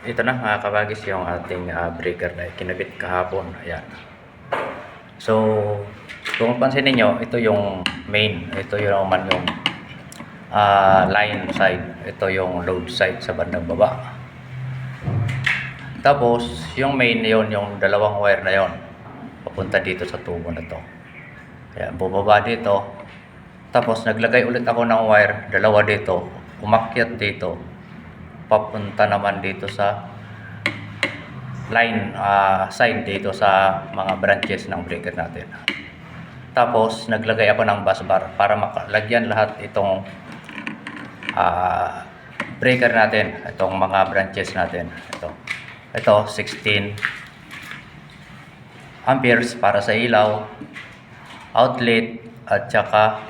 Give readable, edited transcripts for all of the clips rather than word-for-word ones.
Ito na mga kabagis yung ating breaker na kinabit kahapon. Ayan. So, kung pansin niyo, ito yung main. Ito yung naman yung line side. Ito yung load side sa bandang baba. Tapos, yung main yon, yung dalawang wire na yon, papunta dito sa tubo na to. Ayan, bumaba dito. Tapos, naglagay ulit ako ng wire, dalawa dito. Umakyat dito. Papunta naman dito sa line side dito sa mga branches ng breaker natin. Tapos naglagay ako ng bus bar para makalagyan lahat itong breaker natin, itong mga branches natin. Ito 16 amperes para sa ilaw, outlet, at saka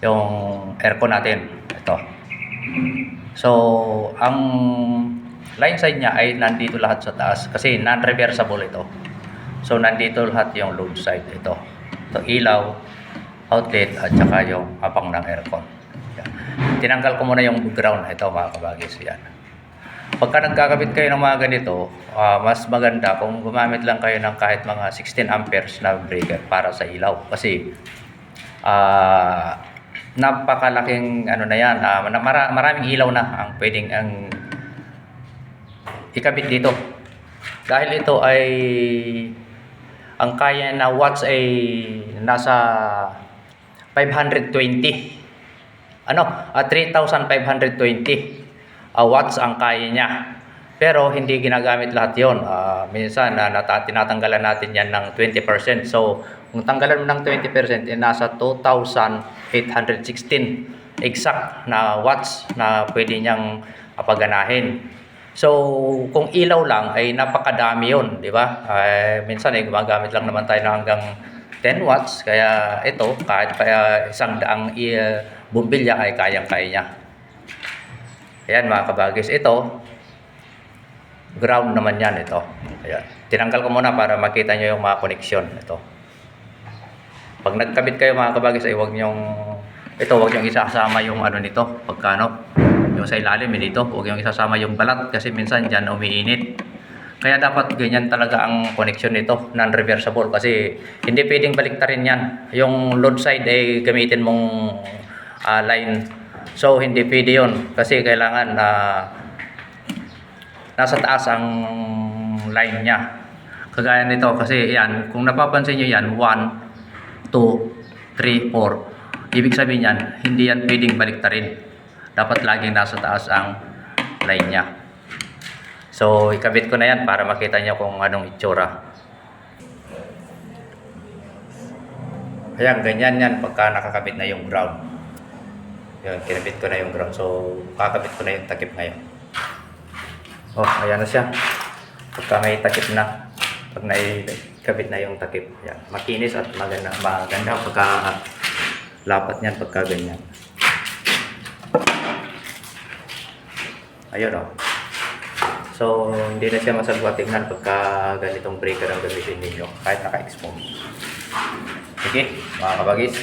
yung aircon natin. Ito. So, ang line side niya ay nandito lahat sa taas kasi non-reversible ito. So, nandito lahat yung load side. Ito ilaw, outlet, at saka yung apang ng aircon. Yan. Tinanggal ko muna yung ground. Ito mga kabagis. Yan. Pagka nagkakabit kayo ng mga ganito, mas maganda kung gumamit lang kayo ng kahit mga 16 amperes na breaker para sa ilaw. Kasi, napakalaking ano na yan, maraming ilaw na ang pwedeng ikabit dito. Dahil ito ay ang kaya na watts ay nasa 520. 3,520 watts ang kaya niya. Pero hindi ginagamit lahat 'yon. Minsan tinatanggalan natin 'yan ng 20%. So, kung tanggalan mo ng 20%, nasa 2,816 exact na watts na pwede niyang paganahin. So, kung ilaw lang ay napakadami 'yon, di ba? Minsan gumagamit lang naman tayo ng hanggang 10 watts, kaya ito kahit pa isang daang bumbilya ay kayang-kaya niya. Ayan mga kabagis, ito ground naman yan ito. Ayan. Tinanggal ko muna para makita nyo yung mga connection. Ito. Pag nagkabit kayo mga kabagis ay huwag nyong isasama yung ano nito. Pagkano? Yung sa ilalim dito. Huwag nyong isasama yung balat kasi minsan dyan umiinit. Kaya dapat ganyan talaga ang connection nito. Non-reversible kasi hindi pwedeng baliktarin yan. Yung load side ay gamitin mong line. So hindi pwede yun kasi kailangan nasa taas ang line niya. Kagaya nito kasi yan, kung napapansin nyo yan, 1, 2, 3, 4. Ibig sabihin yan, hindi yan pwedeng baliktarin. Dapat laging nasa taas ang line niya. So, ikabit ko na yan para makita nyo kung anong itsura. Ayan, ganyan yan pagka nakakabit na yung ground. Yun, kinabit ko na yung ground. So, kakabit ko na yung takip ngayon. Oh, ayan na siya. Pagka may takip na, pag naikabit na yung takip, yan. Makinis at maganda pagka lapat niyan pagka ganyan. Ayun oh. So, hindi na siya masagwa tingnan pagka ganitong breaker ang gamitin ninyo kahit naka-expose. Okay, mga kabagis.